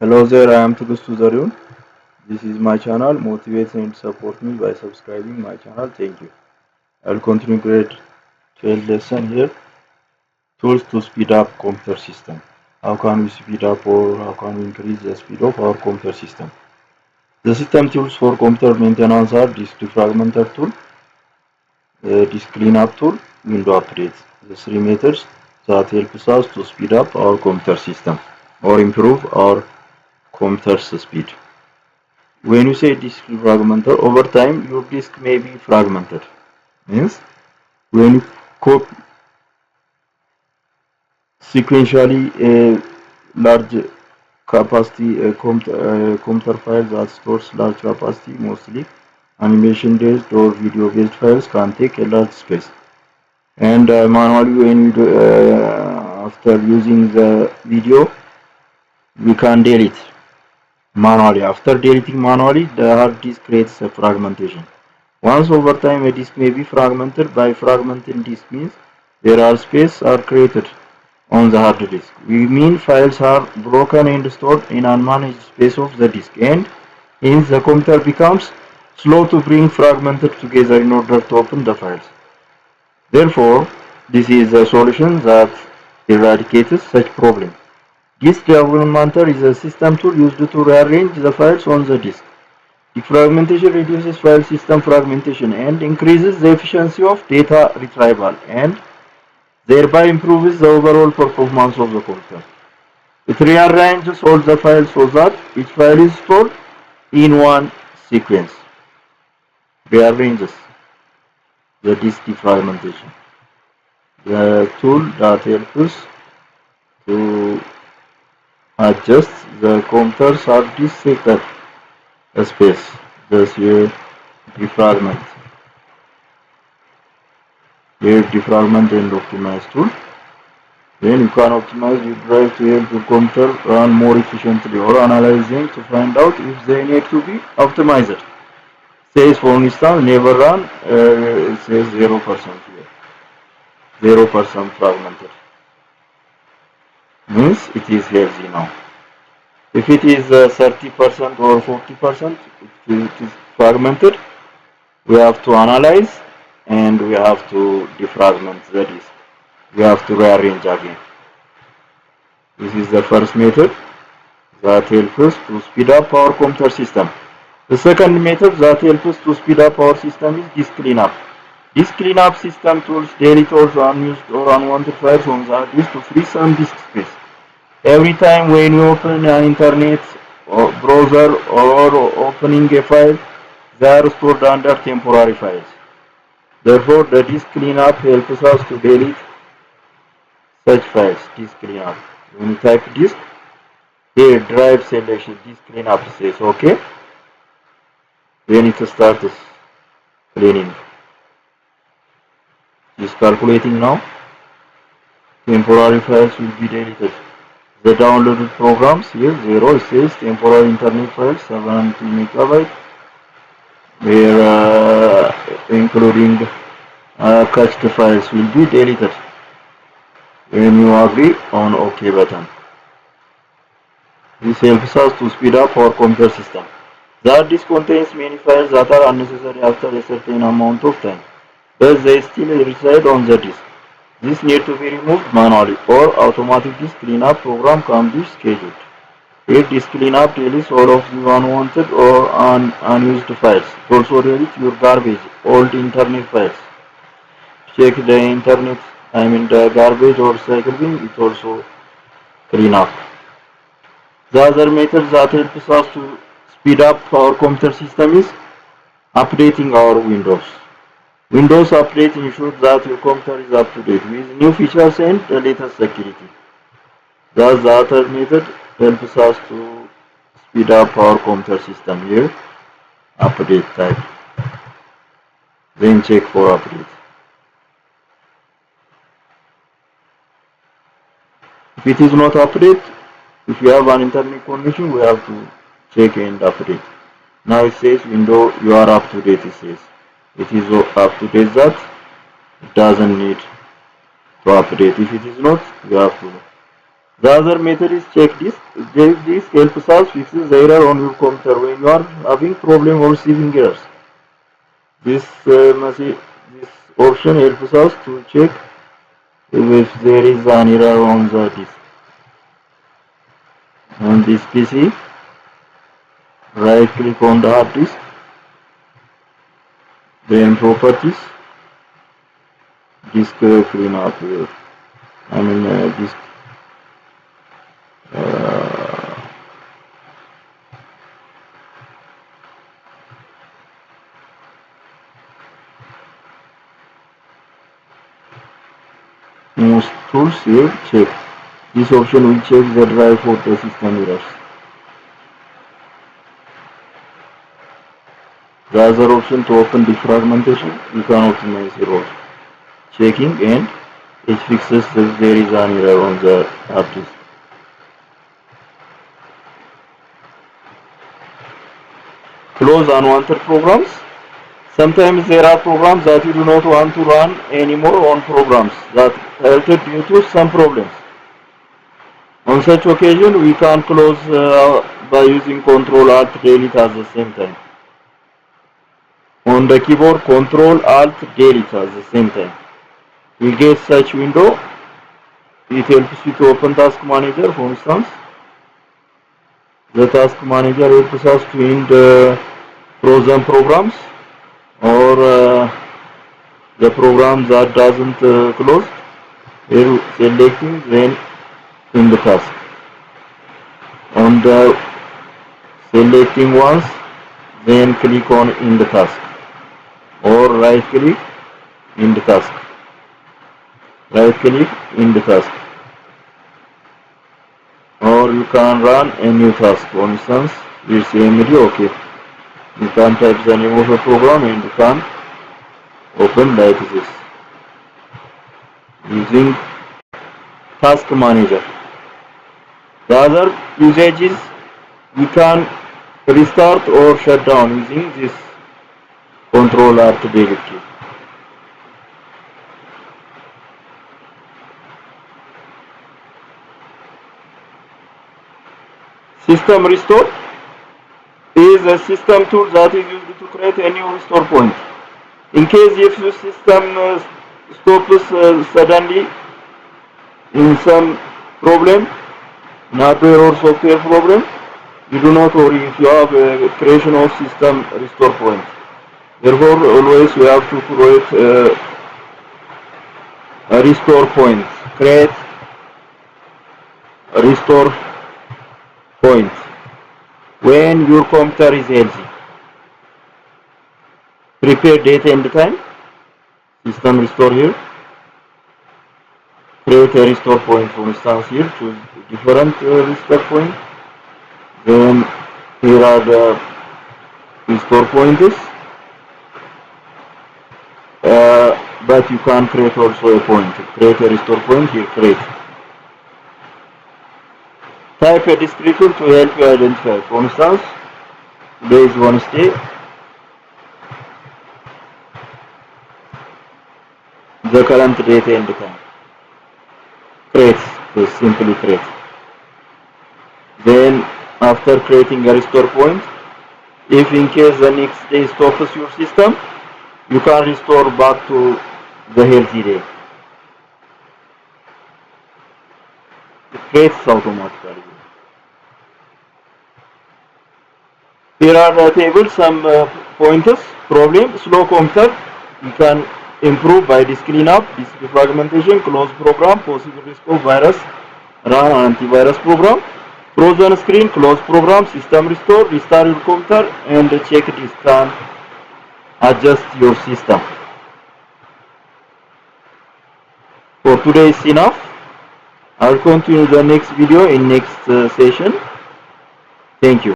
Hello there, I am Tugus Tuzarun. This is my channel. Motivate and support me by subscribing my channel. Thank you. I'll continue grade 12 lesson here. Tools to speed up computer system. How can we speed up or how can we increase the speed of our computer system? The system tools for computer maintenance are disk defragmenter tool, disk cleanup tool, window updates. The three methods that help us to speed up our computer system or improve our computer's speed. When you say disk fragmented, over time your disk may be fragmented. Means when you copy sequentially a large capacity computer file that stores large capacity, mostly animation-based or video-based files can take a large space. And manually, when you do, after using the video, we can delete manually. After deleting manually, the hard disk creates a fragmentation. Once over time a disk may be fragmented. By fragmenting disk means there are spaces are created on the hard disk. We mean files are broken and stored in unmanaged space of the disk, and hence the computer becomes slow to bring fragmented together in order to open the files. Therefore, this is a solution that eradicates such problem. Disk defragmenter is a system tool used to rearrange the files on the disk. Defragmentation reduces file system fragmentation and increases the efficiency of data retrieval and thereby improves the overall performance of the computer. It rearranges all the files so that each file is stored in one sequence. Rearranges the disk defragmentation. The tool that helps us to adjust the computer's hard disk sector space. Thus, you defragment. Here, defragment and optimize tool. Then you can optimize your drive to help your computer run more efficiently or analyze them to find out if they need to be optimized. Says for instance never run, it says 0% here. 0% fragmented. Means it is healthy now. If it is 30% or 40%, it is fragmented, we have to analyze and we have to defragment the disk. We have to rearrange again. This is the first method that helps us to speed up our computer system. The second method that helps us to speed up our system is disk cleanup. Disk cleanup system tools delete all unused or unwanted files on the hard disk to free some disk space. Every time when you open an internet or browser or opening a file, they are stored under temporary files. Therefore, the disk cleanup helps us to delete such files. Disk cleanup. When you type disk, here drive selection, disk cleanup says OK. Then it starts cleaning. It is calculating now. Temporary files will be deleted. The downloaded programs here 0 it says temporary internet files 70 megabyte. Where including cached files will be deleted. When you agree on OK button. This helps us to speed up our computer system. The hard disk contains many files that are unnecessary after a certain amount of time. Thus they still reside on the disk. This need to be removed manually or automatic disk cleanup program can be scheduled. A disk cleanup deletes all of the unwanted or unused files. It also deletes your garbage, old internet files. Check the internet, the garbage or cycle bin, it also clean up. The other method that helps us to speed up our computer system is updating our Windows. Windows update ensures that your computer is up to date with new features and the latest security. Thus, the other method helps us to speed up our computer system here. Update type. Then check for update. If it is not update, if you have an internet connection, we have to check and update. Now it says window you are up to date. It says it is up to date that it doesn't need to update. If it is not, you have to The other method is checklist. This helps us fix the error on your computer when you are having problem or receiving errors. This this option helps us to check if there is an error on the disk. On this PC, right click on the hard disk, then properties, disk cleanup. Disk. Most tools here check. This option will check the drive for the system errors. The other option to open defragmentation, you can optimize error checking and it fixes if there is an error on the hard disk. Close unwanted programs. Sometimes there are programs that you do not want to run anymore on programs that halted due to some problems. On such occasion, we can close by using Ctrl-Alt-Delete at the same time. On the keyboard, Ctrl-Alt-Delete at the same time. We get such window. It helps you to open Task Manager, for instance. The Task Manager helps us to end frozen programs or the program that doesn't close. We're selecting then in the task. On the selecting once, then click on in the task or right click in the task. Right click in the task. Or you can run a new task. For instance, we'll say OK. You can type the name of a program and you can open like this using Task Manager. The other usage is you can restart or shut down using this Ctrl-Alt-Delete key. System Restore is a system tool that is used to create a new restore point. In case if the system stops suddenly in some problem, hardware or software problem, you do not worry if you have a creation of system restore point. Therefore, always we have to create a restore point. Create a restore point when your computer is healthy. Prepare date and time. System restore here. Create a restore point, for instance here. Choose different restore point. Then here are the restore pointers. But you can create also a point. Create a restore point here. Create. Type a description to help you identify. For instance, today is Wednesday. The current date and the time. Create. Simply create. Then after creating a restore point, if in case the next day stops your system, you can restore back to the healthy day. It creates automatically. Here are the tables, some pointers, problem, slow computer. You can improve by disk cleanup, disk defragmentation, close program, possible risk of virus, run antivirus program, frozen screen, close program, system restore, restart your computer, and check disk can adjust your system. For today is enough. I'll continue the next video in next session. Thank you.